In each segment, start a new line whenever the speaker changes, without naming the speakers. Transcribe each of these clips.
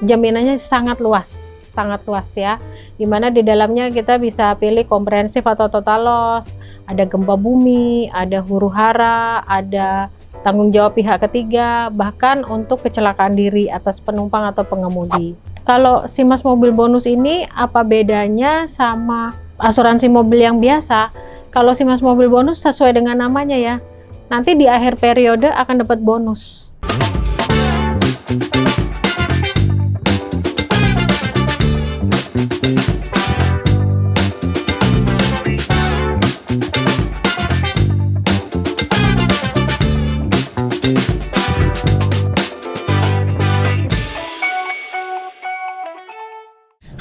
jaminannya sangat luas ya. Dimana di dalamnya kita bisa pilih komprehensif atau total loss, ada gempa bumi, ada huru-hara, ada tanggung jawab pihak ketiga, bahkan untuk kecelakaan diri atas penumpang atau pengemudi. Kalau Simas Mobil Bonus ini apa bedanya sama asuransi mobil yang biasa? Kalau Simas Mobil Bonus sesuai dengan namanya ya, nanti di akhir periode akan dapat bonus.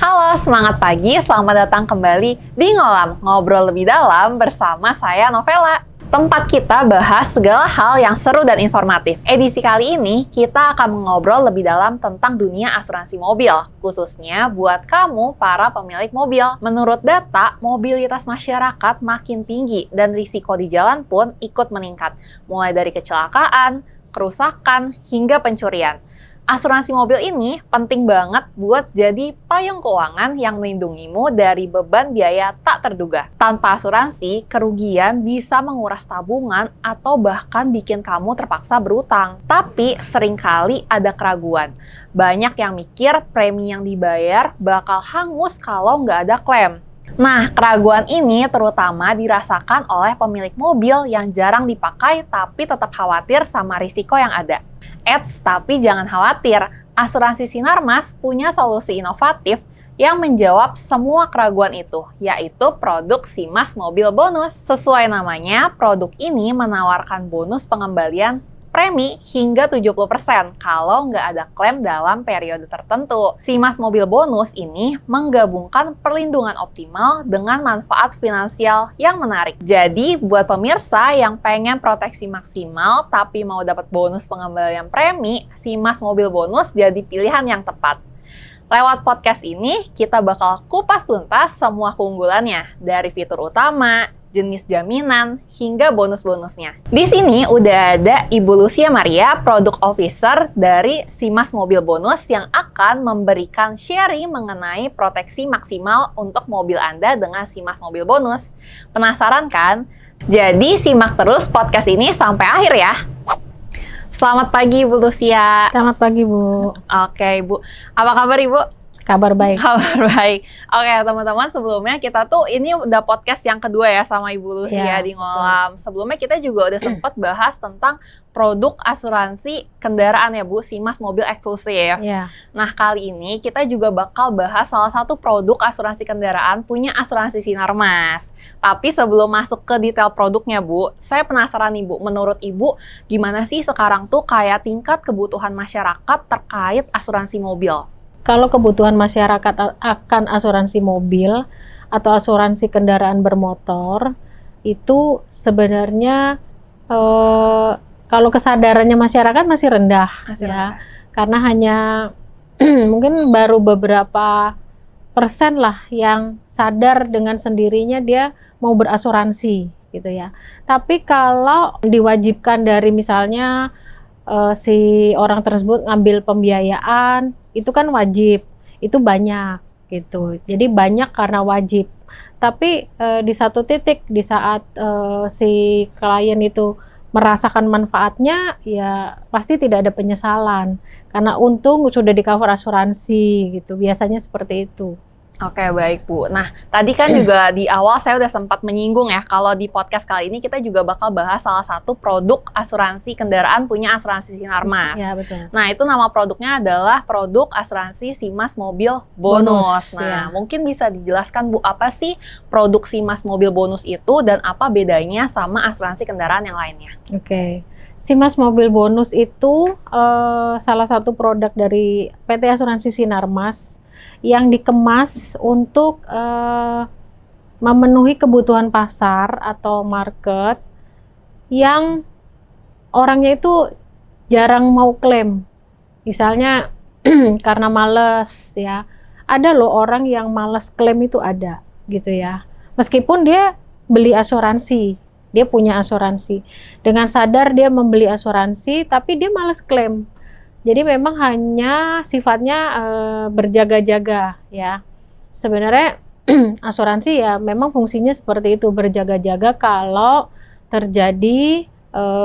Halo, semangat pagi, selamat datang kembali di Ngolam, ngobrol lebih dalam bersama saya Novela. Tempat kita bahas segala hal yang seru dan informatif. Edisi kali ini kita akan mengobrol lebih dalam tentang dunia asuransi mobil, khususnya buat kamu para pemilik mobil. Menurut data, mobilitas masyarakat makin tinggi dan risiko di jalan pun ikut meningkat, mulai dari kecelakaan, kerusakan, hingga pencurian. Asuransi mobil ini penting banget buat jadi payung keuangan yang melindungimu dari beban biaya tak terduga. Tanpa asuransi, kerugian bisa menguras tabungan atau bahkan bikin kamu terpaksa berutang. Tapi seringkali ada keraguan. Banyak yang mikir premi yang dibayar bakal hangus kalau nggak ada klaim. Nah, keraguan ini terutama dirasakan oleh pemilik mobil yang jarang dipakai tapi tetap khawatir sama risiko yang ada. Tapi jangan khawatir, asuransi Sinarmas punya solusi inovatif yang menjawab semua keraguan itu, yaitu produk Simas Mobil Bonus. Sesuai namanya, produk ini menawarkan bonus pengembalian premi hingga 70% kalau nggak ada klaim dalam periode tertentu. Simas Mobil Bonus ini menggabungkan perlindungan optimal dengan manfaat finansial yang menarik. Jadi, buat pemirsa yang pengen proteksi maksimal tapi mau dapat bonus pengembalian premi, Simas Mobil Bonus jadi pilihan yang tepat. Lewat podcast ini, kita bakal kupas tuntas semua keunggulannya, dari fitur utama, jenis jaminan, hingga bonus-bonusnya. Di sini udah ada Ibu Lucia Maria, Product Officer dari Simas Mobil Bonus yang akan memberikan sharing mengenai proteksi maksimal untuk mobil Anda dengan Simas Mobil Bonus. Penasaran kan? Jadi simak terus podcast ini sampai akhir ya. Selamat pagi Ibu Lucia.
Selamat pagi Bu.
Oke Ibu, apa kabar Ibu?
Kabar baik.
Kabar baik. Oke teman-teman, sebelumnya kita tuh ini udah podcast yang kedua ya sama Ibu Lucia di Ngolam. Sebelumnya kita juga udah sempat bahas tentang produk asuransi kendaraan ya Bu, Simas Mobil Eksklusif. Nah kali ini kita juga bakal bahas salah satu produk asuransi kendaraan punya asuransi Sinarmas. Tapi sebelum masuk ke detail produknya Bu, saya penasaran nih Bu, menurut Ibu gimana sih sekarang tuh kayak tingkat kebutuhan masyarakat terkait asuransi mobil?
Kalau kebutuhan masyarakat akan asuransi mobil atau asuransi kendaraan bermotor, itu sebenarnya kalau kesadarannya masyarakat masih rendah. Karena hanya mungkin baru beberapa persen lah yang sadar dengan sendirinya dia mau berasuransi gitu ya. Tapi kalau diwajibkan dari misalnya si orang tersebut ngambil pembiayaan, itu kan wajib, itu banyak gitu. Jadi banyak karena wajib. Tapi di satu titik di saat si klien itu merasakan manfaatnya, ya pasti tidak ada penyesalan karena untung sudah di cover asuransi gitu. Biasanya seperti itu.
Oke, baik Bu. Nah, tadi kan juga di awal saya udah sempat menyinggung ya, kalau di podcast kali ini kita juga bakal bahas salah satu produk asuransi kendaraan punya asuransi Sinarmas.
Ya, betul.
Nah, itu nama produknya adalah produk asuransi Simas Mobil Bonus. Nah, mungkin bisa dijelaskan Bu, apa sih produk Simas Mobil Bonus itu dan apa bedanya sama asuransi kendaraan yang lainnya?
Oke. Simas Mobil Bonus itu salah satu produk dari PT Asuransi Sinarmas yang dikemas untuk memenuhi kebutuhan pasar atau market yang orangnya itu jarang mau klaim. Misalnya karena males ya. Ada loh orang yang males klaim itu ada gitu ya. Meskipun dia beli asuransi, dia punya asuransi. Dengan sadar dia membeli asuransi tapi dia males klaim. Jadi memang hanya sifatnya berjaga-jaga ya. Sebenarnya asuransi ya memang fungsinya seperti itu, berjaga-jaga kalau terjadi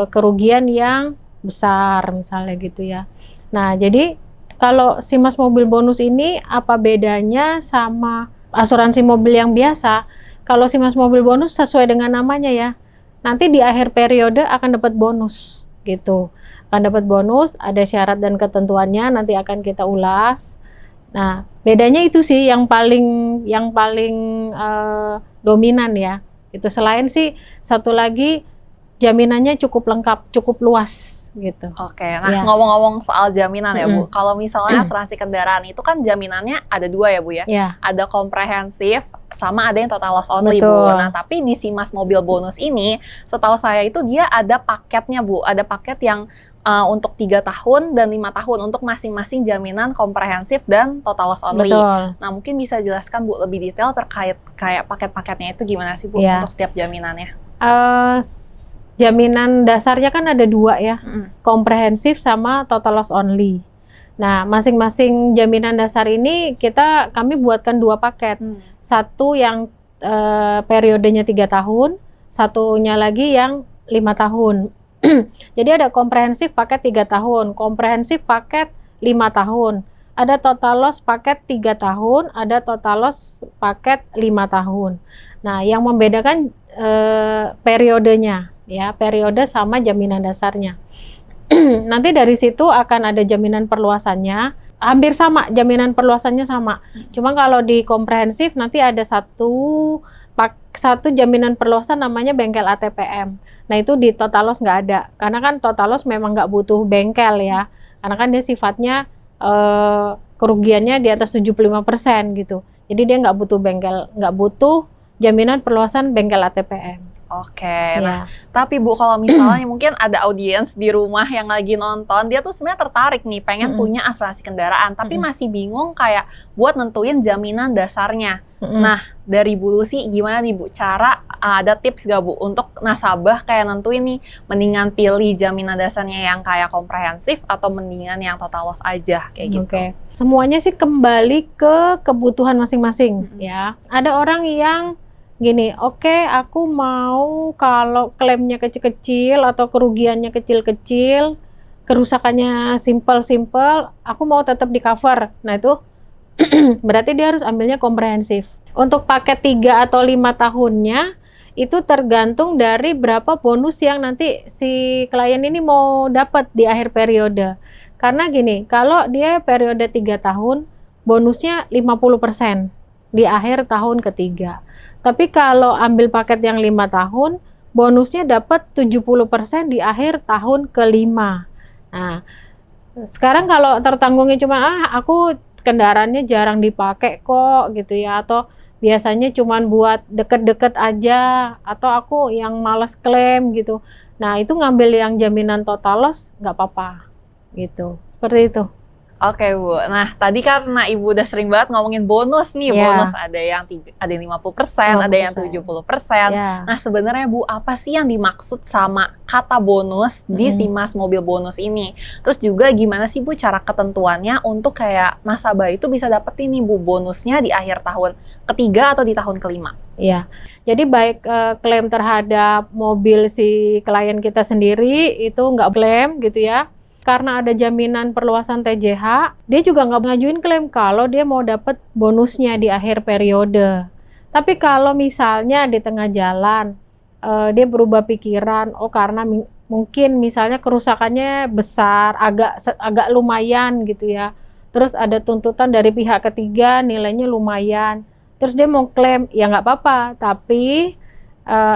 kerugian yang besar misalnya gitu ya. Nah, jadi kalau si Mas Mobil Bonus ini apa bedanya sama asuransi mobil yang biasa? Kalau si Mas Mobil Bonus sesuai dengan namanya ya, nanti di akhir periode akan dapat bonus gitu. Akan dapat bonus, ada syarat dan ketentuannya, nanti akan kita ulas. Nah, bedanya itu sih yang paling dominan ya. Itu selain sih satu lagi jaminannya cukup lengkap, cukup luas gitu.
Oke, nah ngomong-ngomong soal jaminan ya Bu, kalau misalnya asuransi kendaraan itu kan jaminannya ada 2 ya Bu ya? Ada komprehensif sama ada yang total loss only.
Betul.
Bu. Nah tapi di si Mas Mobil Bonus ini, setahu saya itu dia ada paketnya Bu, ada paket yang untuk 3 tahun dan 5 tahun untuk masing-masing jaminan komprehensif dan total loss only.
Betul.
Nah mungkin bisa jelaskan Bu lebih detail terkait kayak paket-paketnya itu gimana sih Bu untuk setiap jaminannya?
Jaminan dasarnya kan ada 2 ya, komprehensif sama total loss only. Nah, masing-masing jaminan dasar ini kami buatkan 2 paket. Satu yang periodenya 3 tahun, satunya lagi yang 5 tahun. Jadi ada komprehensif paket 3 tahun, komprehensif paket 5 tahun. Ada total loss paket 3 tahun, ada total loss paket 5 tahun. Nah, yang membedakan periodenya. Ya, periode sama jaminan dasarnya. Nanti dari situ akan ada jaminan perluasannya, hampir sama, jaminan perluasannya sama. Cuma kalau di komprehensif nanti ada satu jaminan perluasan namanya bengkel ATPM. Nah itu di total loss nggak ada, karena kan total loss memang nggak butuh bengkel ya, karena kan dia sifatnya kerugiannya di atas 75% gitu. Jadi dia nggak butuh bengkel, nggak butuh jaminan perluasan bengkel ATPM.
Oke, nah tapi Bu kalau misalnya mungkin ada audiens di rumah yang lagi nonton, dia tuh sebenarnya tertarik nih pengen punya asuransi kendaraan, tapi masih bingung kayak buat nentuin jaminan dasarnya. Nah dari Bu Lucy gimana nih Bu cara ada tips gak Bu untuk nasabah kayak nentuin nih mendingan pilih jaminan dasarnya yang kayak komprehensif atau mendingan yang total loss aja kayak gitu?
Semuanya sih kembali ke kebutuhan masing-masing ya. Ada orang yang gini, aku mau kalau klaimnya kecil-kecil atau kerugiannya kecil-kecil, kerusakannya simple-simple, aku mau tetap di cover. Nah itu berarti dia harus ambilnya komprehensif. Untuk paket 3 atau 5 tahunnya, itu tergantung dari berapa bonus yang nanti si klien ini mau dapat di akhir periode. Karena gini, kalau dia periode 3 tahun, bonusnya 50% di akhir tahun ketiga. Tapi kalau ambil paket yang 5 tahun, bonusnya dapat 70% di akhir tahun kelima. Nah, sekarang kalau tertanggungnya cuma aku kendaraannya jarang dipakai kok gitu ya, atau biasanya cuma buat deket-deket aja, atau aku yang malas klaim gitu. Nah, itu ngambil yang jaminan total loss nggak apa-apa gitu. Seperti itu.
Oke Bu, nah tadi karena Ibu udah sering banget ngomongin bonus nih, bonus ada yang 50%, ada yang 70%. Nah sebenarnya Bu, apa sih yang dimaksud sama kata bonus di si Mas Mobil Bonus ini? Terus juga gimana sih Bu cara ketentuannya untuk kayak nasabah itu bisa dapetin nih Bu bonusnya di akhir tahun ketiga atau di tahun kelima?
Iya, jadi baik klaim terhadap mobil si klien kita sendiri itu nggak klaim gitu ya. Karena ada jaminan perluasan TJH, dia juga nggak ngajuin klaim kalau dia mau dapat bonusnya di akhir periode. Tapi kalau misalnya di tengah jalan, dia berubah pikiran, karena mungkin misalnya kerusakannya besar, agak lumayan gitu ya. Terus ada tuntutan dari pihak ketiga, nilainya lumayan. Terus dia mau klaim, ya nggak apa-apa. Tapi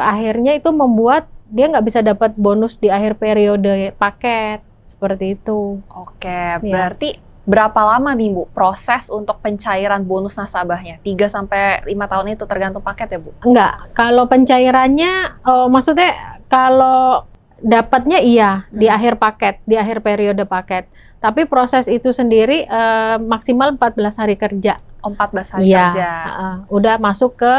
akhirnya itu membuat dia nggak bisa dapat bonus di akhir periode paket. Seperti itu.
Oke, berarti berapa lama nih Bu proses untuk pencairan bonus nasabahnya? 3-5 tahun itu tergantung paket ya Bu?
Enggak, kalau pencairannya maksudnya kalau dapatnya iya di akhir paket, di akhir periode paket. Tapi proses itu sendiri maksimal 14 hari kerja.
14 hari kerja.
Udah masuk ke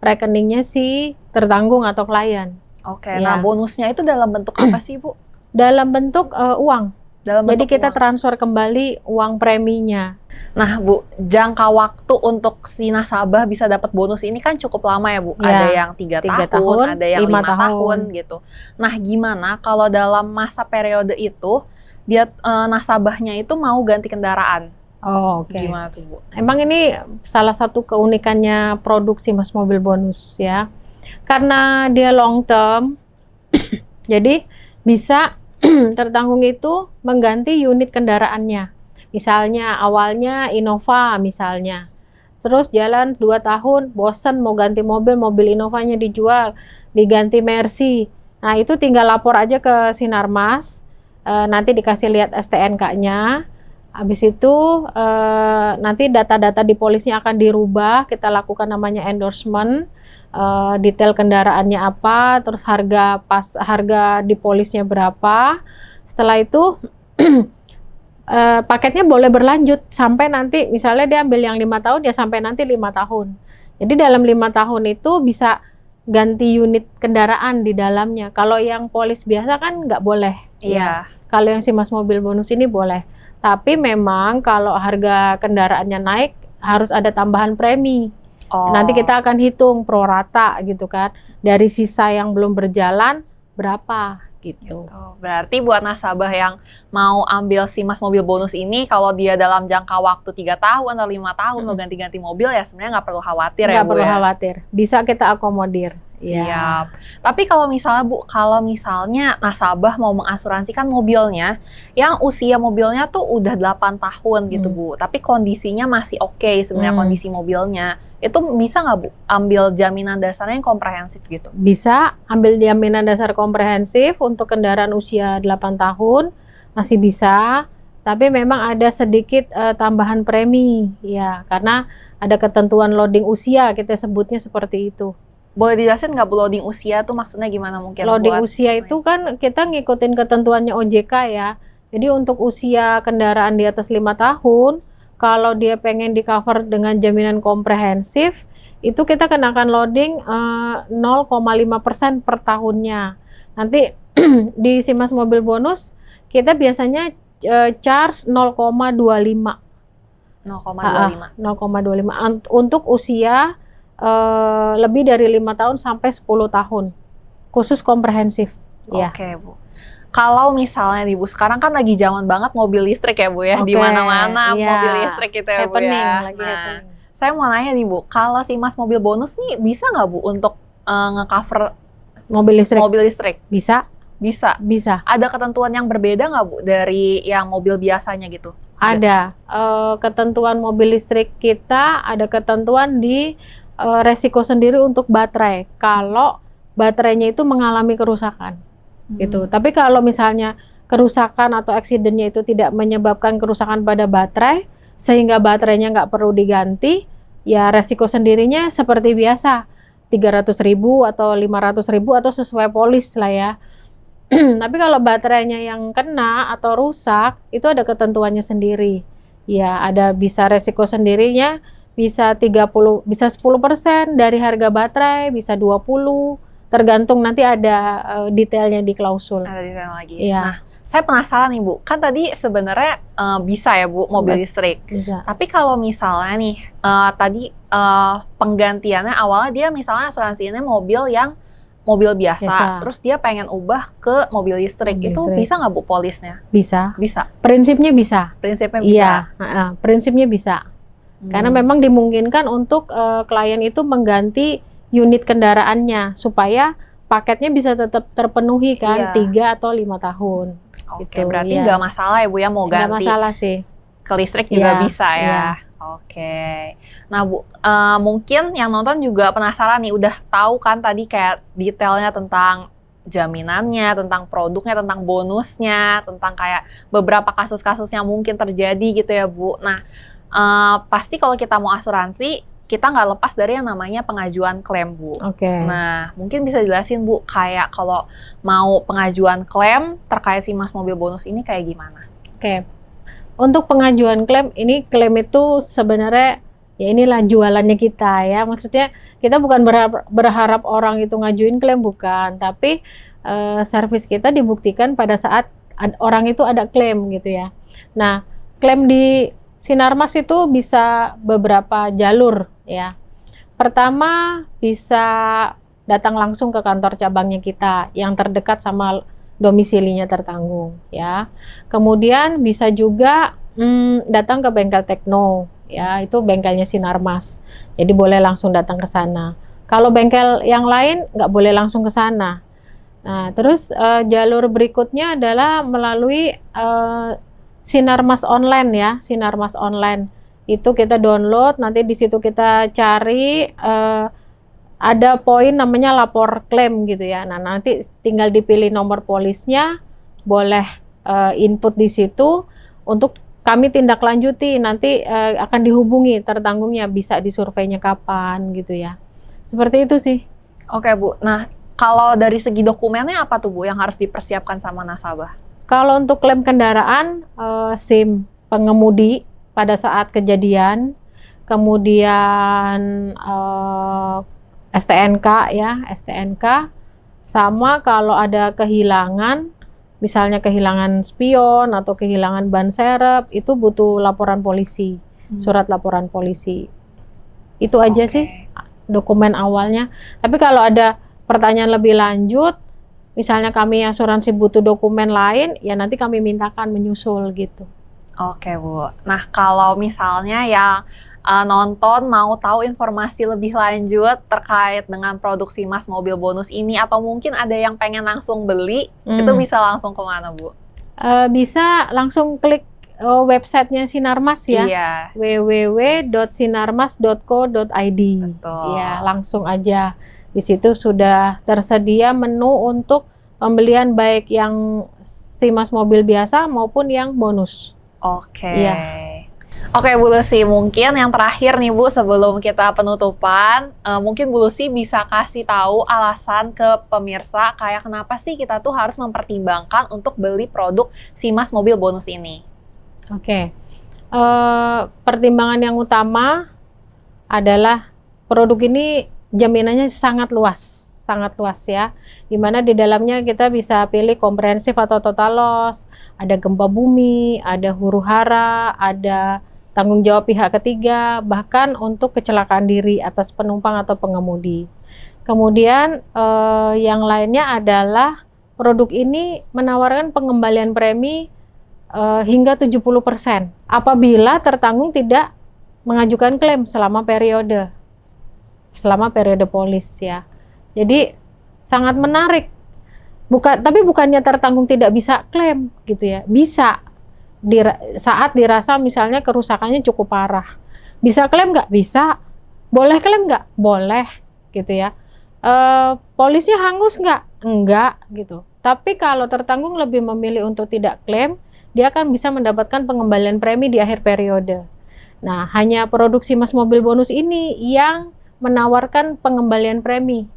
rekeningnya si tertanggung atau klien.
Oke, nah bonusnya itu dalam bentuk apa sih Bu?
Dalam bentuk uang.
Dalam
Jadi
bentuk
kita
uang.
transfer kembali uang preminya.
Nah, Bu, jangka waktu untuk si nasabah bisa dapat bonus ini kan cukup lama ya, Bu.
Ya,
Ada yang 3
3
tahun,
tahun,
ada yang
5
5 tahun
tahun.
gitu. Nah, gimana kalau dalam masa periode itu dia nasabahnya itu mau ganti kendaraan?
Oh, oke.
Gimana tuh, Bu?
Emang ini salah satu keunikannya produksi Mas Mobil Bonus ya. Karena dia long term, jadi bisa tertanggung itu mengganti unit kendaraannya. Misalnya awalnya Innova misalnya. Terus jalan 2 tahun, bosen mau ganti mobil, mobil Innovanya dijual, diganti Mercy. Nah, itu tinggal lapor aja ke Sinarmas, nanti dikasih lihat STNK-nya. Habis itu nanti data-data di polisnya akan dirubah, kita lakukan namanya endorsement, detail kendaraannya apa, terus harga di polisnya berapa. Setelah itu paketnya boleh berlanjut sampai nanti misalnya dia ambil yang 5 tahun ya sampai nanti 5 tahun. Jadi dalam 5 tahun itu bisa ganti unit kendaraan di dalamnya. Kalau yang polis biasa kan nggak boleh.
Iya.
Kalau yang si Mas Mobil Bonus ini boleh. Tapi memang kalau harga kendaraannya naik harus ada tambahan premi.
Oh.
Nanti kita akan hitung pro rata gitu kan. Dari sisa yang belum berjalan berapa gitu.
Berarti buat nasabah yang mau ambil si Mas Mobil Bonus ini, kalau dia dalam jangka waktu 3 tahun atau 5 tahun mau ganti-ganti mobil ya sebenarnya nggak perlu khawatir ya,
Nggak
Bu,
perlu
ya?
khawatir. Bisa kita akomodir. Ya.
Siap. Tapi kalau misalnya, Bu, kalau misalnya nasabah mau mengasuransikan mobilnya yang usia mobilnya tuh udah 8 tahun gitu, Bu, tapi kondisinya masih oke sebenarnya kondisi mobilnya. Itu bisa nggak, Bu, ambil jaminan dasarnya yang komprehensif gitu?
Bisa ambil jaminan dasar komprehensif untuk kendaraan usia 8 tahun, masih bisa. Tapi memang ada sedikit tambahan premi, ya, karena ada ketentuan loading usia, kita sebutnya seperti itu.
Boleh dijelasin nggak, Bu, loading usia tuh maksudnya gimana mungkin?
Loading usia itu kan kita ngikutin ketentuannya OJK ya. Jadi untuk usia kendaraan di atas 5 tahun, kalau dia pengen di cover dengan jaminan komprehensif, itu kita kenakan loading 0,5% per tahunnya. Nanti di si Mas Mobil Bonus kita biasanya charge 0,25.
0,25.
0,25 untuk usia lebih dari 5 tahun sampai 10 tahun. Khusus komprehensif. Ya.
Oke, Bu. Kalau misalnya nih, Bu, sekarang kan lagi zaman banget mobil listrik ya, Bu, ya. Di
Oke,
mana-mana
iya.
mobil listrik gitu ya, Bu,
Happening,
ya.
lagi
Nah,
happening.
saya mau nanya nih, Bu, kalau si Mas Mobil Bonus nih bisa nggak, Bu, untuk nge-cover
Mobil listrik
mobil listrik?
bisa,
Bisa.
bisa.
Ada ketentuan yang berbeda nggak, Bu, dari yang mobil biasanya gitu?
Ada ketentuan mobil listrik kita, ada ketentuan di resiko sendiri untuk baterai. Kalau baterainya itu mengalami kerusakan, gitu. Tapi kalau misalnya kerusakan atau accident-nya itu tidak menyebabkan kerusakan pada baterai, sehingga baterainya nggak perlu diganti, ya resiko sendirinya seperti biasa, 300.000 atau 500.000 atau sesuai polis lah ya. Tapi kalau baterainya yang kena atau rusak, itu ada ketentuannya sendiri. Ya, ada bisa resiko sendirinya, bisa 30, bisa 10% dari harga baterai, bisa 20, tergantung nanti ada detailnya di klausul.
Ada detail lagi.
Iya.
Nah, saya penasaran nih, Bu. Kan tadi sebenarnya bisa ya, Bu, mobil listrik.
Bisa.
Tapi kalau misalnya nih, tadi penggantiannya awalnya dia misalnya asuransinya mobil yang mobil biasa, terus dia pengen ubah ke mobil listrik.
Mobil
Itu
listrik.
bisa nggak, Bu, polisnya?
Bisa.
Bisa.
Prinsipnya bisa.
Prinsipnya bisa.
Iya, prinsipnya bisa. Karena memang dimungkinkan untuk klien itu mengganti unit kendaraannya supaya paketnya bisa tetap terpenuhi kan,
Iya.
3 atau 5 tahun.
Oke,
Gitu,
berarti
iya.
nggak masalah ya, Bu, ya mau
Nggak
ganti
masalah sih.
ke listrik juga
Iya,
bisa ya.
iya.
Oke. Nah, Bu, mungkin yang nonton juga penasaran nih, udah tahu kan tadi kayak detailnya tentang jaminannya, tentang produknya, tentang bonusnya, tentang kayak beberapa kasus-kasus yang mungkin terjadi gitu ya, Bu. Nah, pasti kalau kita mau asuransi, kita nggak lepas dari yang namanya pengajuan klaim, Bu.
Oke.
Nah, mungkin bisa jelasin, Bu, kayak kalau mau pengajuan klaim terkait si Mas Mobil Bonus ini kayak gimana?
Oke. Untuk pengajuan klaim, ini klaim itu sebenarnya ya inilah jualannya kita ya. Maksudnya kita bukan berharap orang itu ngajuin klaim, bukan, tapi servis kita dibuktikan pada saat orang itu ada klaim gitu ya. Nah, klaim di Sinarmas itu bisa beberapa jalur ya. Pertama, bisa datang langsung ke kantor cabangnya kita yang terdekat sama domisilinya tertanggung ya. Kemudian bisa juga datang ke bengkel Tekno ya, itu bengkelnya Sinarmas. Jadi boleh langsung datang ke sana. Kalau bengkel yang lain nggak boleh langsung ke sana. Nah, terus jalur berikutnya adalah melalui Sinarmas online ya, Sinarmas online. Itu kita download, nanti di situ kita cari ada poin namanya lapor klaim gitu ya. Nah, nanti tinggal dipilih nomor polisnya, boleh input di situ untuk kami tindak lanjuti, nanti akan dihubungi tertanggungnya, bisa disurveinya kapan gitu ya. Seperti itu sih.
Oke Bu, nah kalau dari segi dokumennya apa tuh Bu yang harus dipersiapkan sama nasabah?
Kalau untuk klaim kendaraan, SIM pengemudi pada saat kejadian, kemudian STNK ya, STNK, sama kalau ada kehilangan, misalnya kehilangan spion atau kehilangan ban serep, itu butuh laporan polisi, surat laporan polisi. Itu aja sih dokumen awalnya. Tapi kalau ada pertanyaan lebih lanjut, misalnya kami asuransi butuh dokumen lain, ya nanti kami mintakan menyusul gitu.
Oke Bu, nah kalau misalnya yang nonton mau tahu informasi lebih lanjut terkait dengan produksi Mas Mobil Bonus ini, atau mungkin ada yang pengen langsung beli, itu bisa langsung kemana Bu?
Bisa langsung klik websitenya Sinarmas ya,
Iya.
www.sinarmas.co.id. Ya, langsung aja. Di situ sudah tersedia menu untuk pembelian baik yang Simas mobil biasa maupun yang bonus.
Oke.
Iya.
Oke Bu Lucy, mungkin yang terakhir nih Bu sebelum kita penutupan, mungkin Bu Lucy bisa kasih tahu alasan ke pemirsa kayak kenapa sih kita tuh harus mempertimbangkan untuk beli produk Simas Mobil Bonus ini.
Oke. Pertimbangan yang utama adalah produk ini jaminannya sangat luas ya, dimana di dalamnya kita bisa pilih komprehensif atau total loss, ada gempa bumi, ada huru-hara, ada tanggung jawab pihak ketiga, bahkan untuk kecelakaan diri atas penumpang atau pengemudi. Kemudian yang lainnya adalah produk ini menawarkan pengembalian premi hingga 70% apabila tertanggung tidak mengajukan klaim selama periode polis ya. Jadi sangat menarik. Tapi bukannya tertanggung tidak bisa klaim gitu ya. Bisa saat dirasa misalnya kerusakannya cukup parah. Bisa klaim nggak? Bisa. Boleh klaim nggak? Boleh gitu ya. Polisnya hangus nggak? Enggak gitu. Tapi kalau tertanggung lebih memilih untuk tidak klaim, dia akan bisa mendapatkan pengembalian premi di akhir periode. Nah, hanya produksi Mas Mobil Bonus ini yang menawarkan pengembalian premi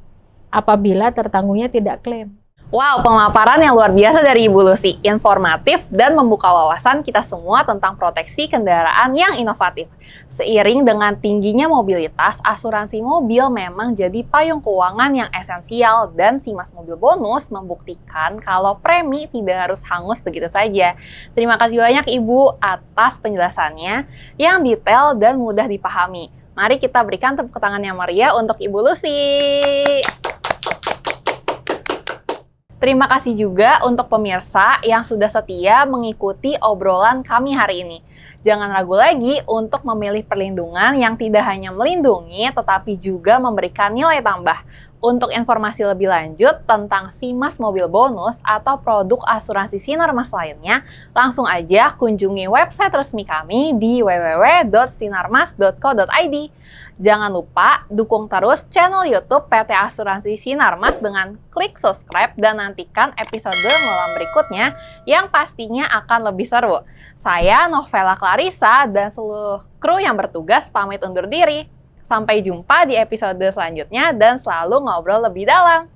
apabila tertanggungnya tidak klaim.
Wow, pemaparan yang luar biasa dari Ibu Lucy, informatif dan membuka wawasan kita semua tentang proteksi kendaraan yang inovatif. Seiring dengan tingginya mobilitas, asuransi mobil memang jadi payung keuangan yang esensial dan Simas Mobil Bonus membuktikan kalau premi tidak harus hangus begitu saja. Terima kasih banyak Ibu atas penjelasannya yang detail dan mudah dipahami. Mari kita berikan tepuk tangan yang meriah untuk Ibu Lucy. Terima kasih juga untuk pemirsa yang sudah setia mengikuti obrolan kami hari ini. Jangan ragu lagi untuk memilih perlindungan yang tidak hanya melindungi, tetapi juga memberikan nilai tambah. Untuk informasi lebih lanjut tentang Simas Mobil Bonus atau produk asuransi Sinarmas lainnya, langsung aja kunjungi website resmi kami di www.sinarmas.co.id. Jangan lupa dukung terus channel YouTube PT Asuransi Sinarmas dengan klik subscribe dan nantikan episode malam berikutnya yang pastinya akan lebih seru. Saya Novela Clarissa dan seluruh kru yang bertugas pamit undur diri. Sampai jumpa di episode selanjutnya dan selalu ngobrol lebih dalam.